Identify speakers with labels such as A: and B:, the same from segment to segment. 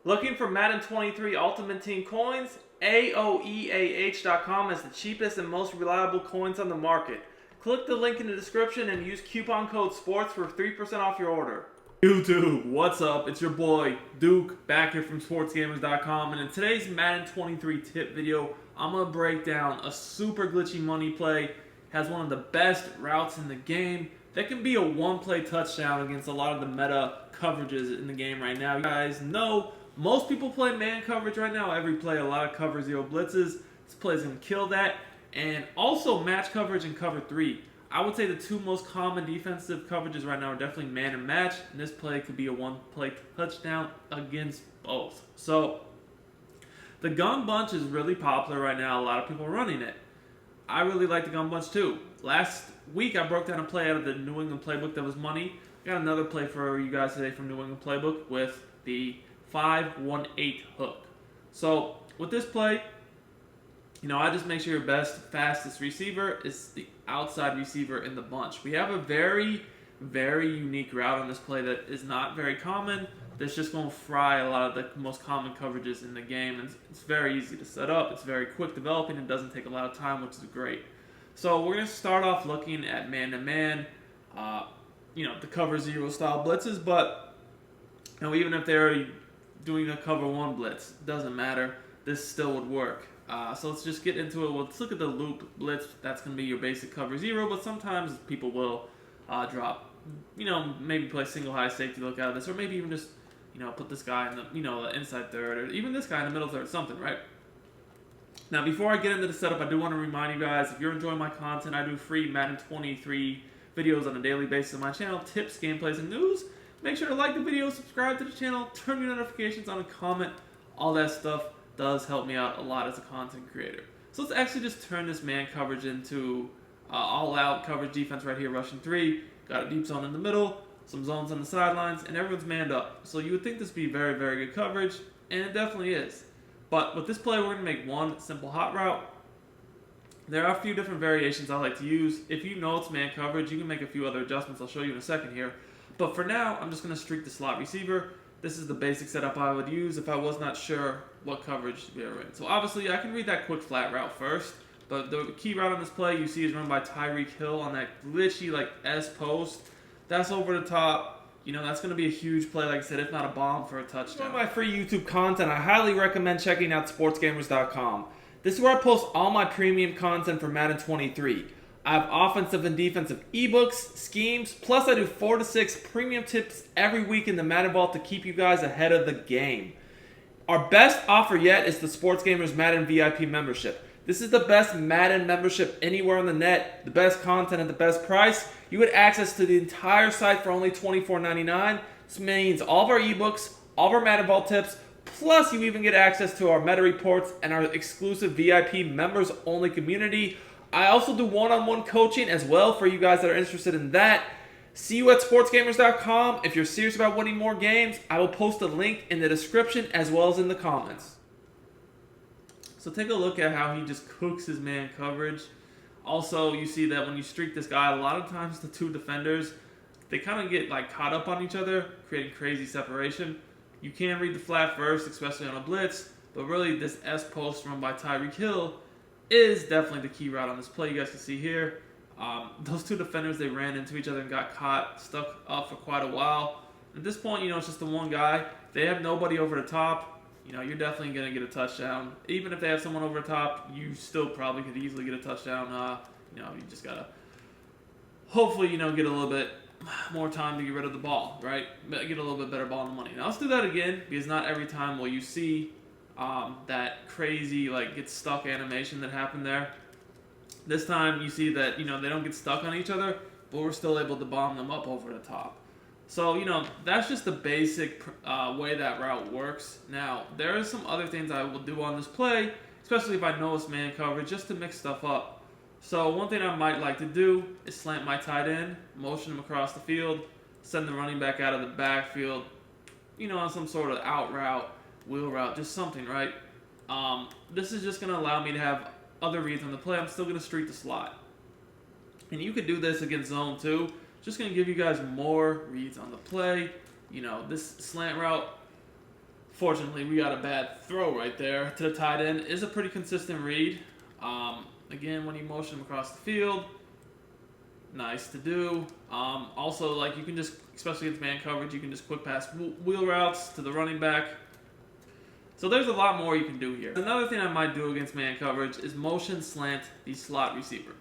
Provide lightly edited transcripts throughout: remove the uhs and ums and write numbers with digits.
A: Looking for Madden 23 Ultimate Team coins? AOEAH.com is the cheapest and most reliable coins on the market. Click the link in the description and use coupon code SPORTS for 3% off your order. YouTube, what's up? It's your boy Duke back here from Sportsgamerz.com, and in today's Madden 23 tip video, I'm going to break down a super glitchy money play. Has one of the best routes in the game that can be a one-play touchdown against a lot of the meta coverages in the game right now. You guys know most people play man coverage right now. Every play, a lot of cover zero blitzes. This play is going to kill that. And also match coverage and cover three. I would say the two most common defensive coverages right now are definitely man and match. And this play could be a one-play touchdown against both. So the gun bunch is really popular right now. A lot of people are running it. I really like the gun bunch too. Last week I broke down a play out of the New England playbook that was money. Got another play for you guys today from New England playbook with the 5-1-8 hook. So with this play, I just make sure your best, fastest receiver is the outside receiver in the bunch. We have a very, very unique route on this play that is not very common. That's just going to fry a lot of the most common coverages in the game. And it's very easy to set up. It's very quick developing. It doesn't take a lot of time, which is great. So we're going to start off looking at man-to-man, the cover zero style blitzes. But even if they're already doing a cover one blitz, doesn't matter. This still would work. So let's just get into it. Let's look at the loop blitz. That's going to be your basic cover zero, but sometimes people will drop, maybe play single high safety, look out of this, or maybe even just, put this guy in the inside third, or even this guy in the middle third, something, right? Now, before I get into the setup, I do want to remind you guys, if you're enjoying my content, I do free Madden 23 videos on a daily basis on my channel, tips, gameplays, and news. Make sure to like the video, subscribe to the channel, turn your notifications on, and comment. All that stuff does help me out a lot as a content creator. So let's actually just turn this man coverage into all-out coverage defense right here, rushing three. Got a deep zone in the middle, some zones on the sidelines, and everyone's manned up. So you would think this would be very, very good coverage, and it definitely is. But with this play, we're going to make one simple hot route. There are a few different variations I like to use. If you know it's man coverage, you can make a few other adjustments. I'll show you in a second here. But for now, I'm just going to streak the slot receiver. This is the basic setup I would use if I was not sure what coverage we were in. So obviously, I can read that quick flat route first. But the key route on this play you see is run by Tyreek Hill on that glitchy S post. That's over the top. That's going to be a huge play, like I said, if not a bomb for a touchdown. For my free YouTube content, I highly recommend checking out Sportsgamerz.com. This is where I post all my premium content for Madden 23. I have offensive and defensive eBooks, schemes, plus I do 4 to 6 premium tips every week in the Madden Vault to keep you guys ahead of the game. Our best offer yet is the Sportsgamerz Madden VIP membership. This is the best Madden membership anywhere on the net, the best content at the best price. You get access to the entire site for only $24.99. This means all of our ebooks, all of our Madden Vault tips, plus you even get access to our meta reports and our exclusive VIP members only community. I also do one-on-one coaching as well for you guys that are interested in that. See you at Sportsgamerz.com. If you're serious about winning more games, I will post a link in the description as well as in the comments. So take a look at how he just cooks his man coverage. Also, you see that when you streak this guy, a lot of times the two defenders, they kind of get caught up on each other, creating crazy separation. You can read the flat first, especially on a blitz, but really this S post run by Tyreek Hill is definitely the key route on this play. You guys can see here, those two defenders, they ran into each other and got caught, stuck up for quite a while. At this point, it's just the one guy. They have nobody over the top. You're definitely going to get a touchdown. Even if they have someone over the top, you still probably could easily get a touchdown. You just got to hopefully, get a little bit more time to get rid of the ball, right? Get a little bit better ball in the money. Now, let's do that again, because not every time will you see that crazy, get stuck animation that happened there. This time, you see that, they don't get stuck on each other, but we're still able to bomb them up over the top. So, that's just the basic way that route works. Now, there are some other things I will do on this play, especially if I know it's man coverage, just to mix stuff up. So, one thing I might like to do is slant my tight end, motion him across the field, send the running back out of the backfield, on some sort of out route, wheel route, just something, right? This is just going to allow me to have other reads on the play. I'm still going to streak the slot. And you could do this against zone too. Just going to give you guys more reads on the play. This slant route Unfortunately, we got a bad throw right there to the tight end. Is a pretty consistent read. Again, when you motion him across the field, nice to do. Also, like, you can just, especially against man coverage, you can just quick pass wheel routes to the running back. So there's a lot more you can do here. Another thing I might do against man coverage is motion slant the slot receiver.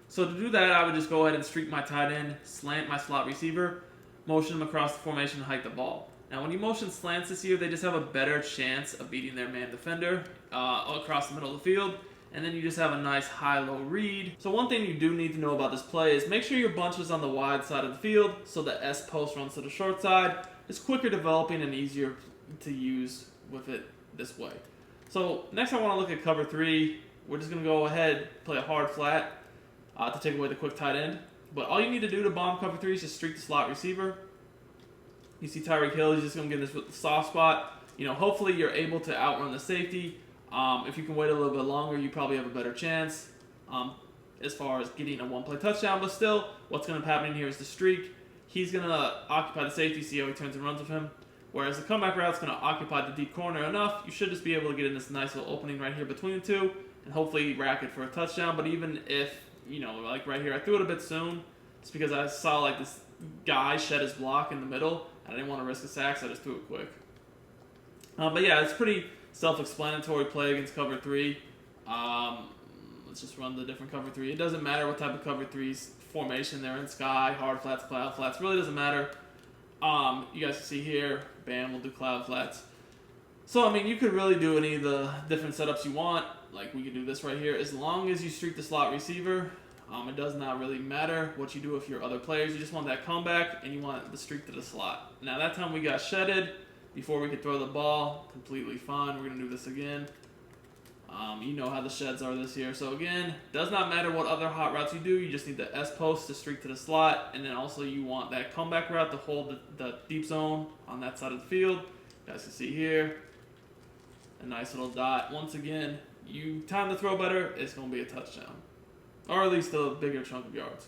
A: So to do that, I would just go ahead and streak my tight end, slant my slot receiver, motion him across the formation, and hike the ball. Now, when you motion slants this year, they just have a better chance of beating their man defender across the middle of the field. And then you just have a nice high-low read. So one thing you do need to know about this play is make sure your bunch is on the wide side of the field so the S post runs to the short side. It's quicker developing and easier to use with it this way. So next I want to look at cover 3. We're just going to go ahead, play a hard flat to take away the quick tight end. But all you need to do to bomb cover 3 is just streak the slot receiver. You see Tyreek Hill, he's just going to get this soft spot. Hopefully you're able to outrun the safety. If you can wait a little bit longer, you probably have a better chance as far as getting a one-play touchdown. But still, what's going to happen here is the streak. He's going to occupy the safety, see how he turns and runs with him. Whereas the comeback route's going to occupy the deep corner enough. You should just be able to get in this nice little opening right here between the two and hopefully rack it for a touchdown. But even if, like right here, I threw it a bit soon. It's because I saw like this guy shed his block in the middle. I didn't want to risk a sack, so I just threw it quick. But yeah, it's pretty self-explanatory play against cover 3. Let's just run the different cover 3. It doesn't matter what type of cover 3's formation they're in. Sky, hard flats, cloud flats. Really doesn't matter. You guys can see here, bam, we'll do cloud flats. So, I mean, you could really do any of the different setups you want. Like, we could do this right here. As long as you streak the slot receiver, it does not really matter what you do with your other players. You just want that comeback, and you want the streak to the slot. Now, that time we got shedded before we could throw the ball. Completely fine. We're going to do this again. You know how the sheds are this year. So, again, does not matter what other hot routes you do. You just need the S post to streak to the slot, and then also you want that comeback route to hold the deep zone on that side of the field. You guys can see here a nice little dot. Once again, you time the throw better, it's going to be a touchdown. Or at least a bigger chunk of yards.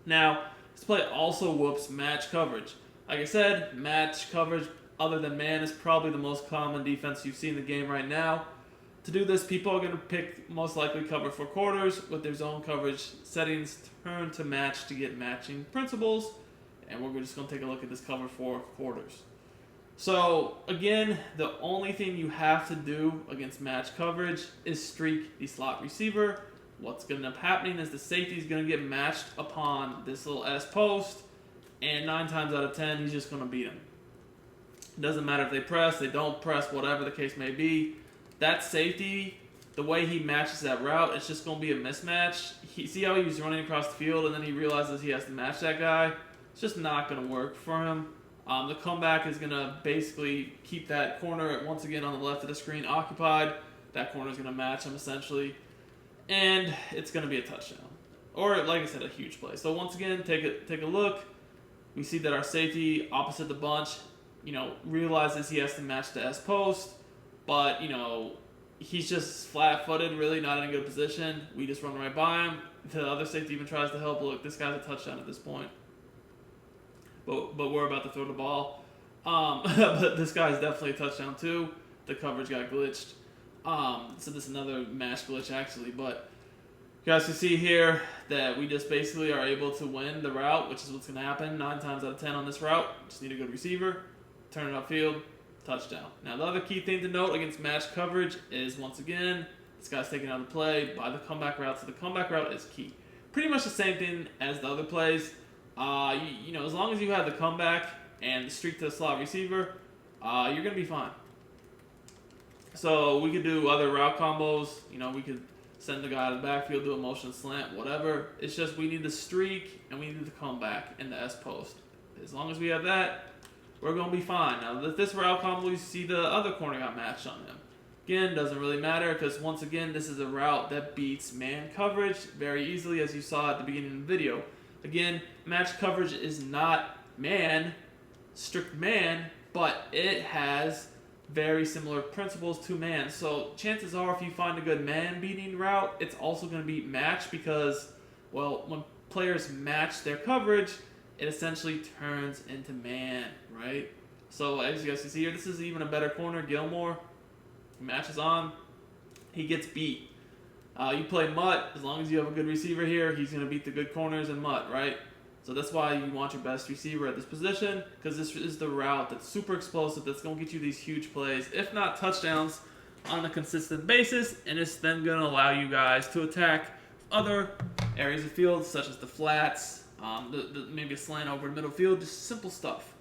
A: Now, this play also whoops match coverage. Like I said, match coverage other than man is probably the most common defense you see in the game right now. To do this, people are going to pick most likely cover 4 quarters with their zone coverage settings turned to match to get matching principles. And we're just going to take a look at this cover 4 quarters. So, again, the only thing you have to do against match coverage is streak the slot receiver. What's going to end up happening is the safety is going to get matched upon this little S post, and 9 times out of 10, he's just going to beat him. It doesn't matter if they press, they don't press, whatever the case may be. That safety, the way he matches that route, it's just going to be a mismatch. See how he was running across the field, and then he realizes he has to match that guy? It's just not going to work for him. The comeback is going to basically keep that corner, once again, on the left of the screen occupied. That corner is going to match him, essentially. And it's going to be a touchdown. Or, like I said, a huge play. So, once again, take a look. We see that our safety, opposite the bunch, realizes he has to match the S post. But, he's just flat-footed, really not in a good position. We just run right by him. The other safety even tries to help. Look, this guy's a touchdown at this point. But we're about to throw the ball. But this guy's definitely a touchdown, too. The coverage got glitched. So this is another match glitch actually, but you guys can see here that we just basically are able to win the route, which is what's going to happen 9 times out of 10 on this route. Just need a good receiver, turn it upfield, touchdown. Now the other key thing to note against match coverage is, once again, this guy's taking out the play by the comeback route, so the comeback route is key. Pretty much the same thing as the other plays. As long as you have the comeback and the streak to the slot receiver, you're going to be fine. So we could do other route combos. We could send the guy out of the backfield, do a motion slant, whatever. It's just we need the streak and we need the comeback in the S post. As long as we have that, we're going to be fine. Now, this route combo, you see the other corner got matched on him. Again, doesn't really matter because, once again, this is a route that beats man coverage very easily, as you saw at the beginning of the video. Again, match coverage is not man, strict man, but it has very similar principles to man. So chances are, if you find a good man beating route, it's also going to be match because, well, when players match their coverage, it essentially turns into man, right? So as you guys can see here, this is even a better corner. Gilmore matches on. He gets beat. You play Mutt, as long as you have a good receiver here, he's going to beat the good corners and Mutt, right? So that's why you want your best receiver at this position, because this is the route that's super explosive, that's going to get you these huge plays, if not touchdowns, on a consistent basis, and it's then going to allow you guys to attack other areas of field, such as the flats, maybe a slant over the middle field, just simple stuff.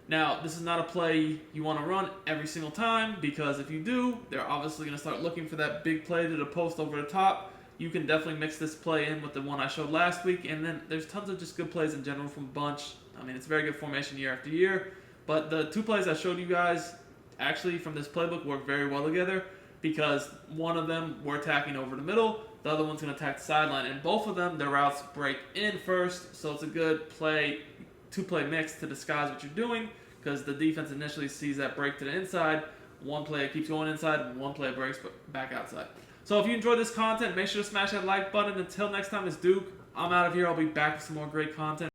A: Now, this is not a play you want to run every single time, because if you do, they're obviously going to start looking for that big play to the post over the top. You can definitely mix this play in with the one I showed last week, and then there's tons of just good plays in general from Bunch. I mean, it's very good formation year after year, but the two plays I showed you guys actually from this playbook work very well together, because one of them we're attacking over the middle, the other one's going to attack the sideline, and both of them, their routes break in first, so it's a good play, two-play mix to disguise what you're doing, because the defense initially sees that break to the inside, one play keeps going inside, and one play breaks back outside. So if you enjoyed this content, make sure to smash that like button. Until next time, it's Duke. I'm out of here. I'll be back with some more great content.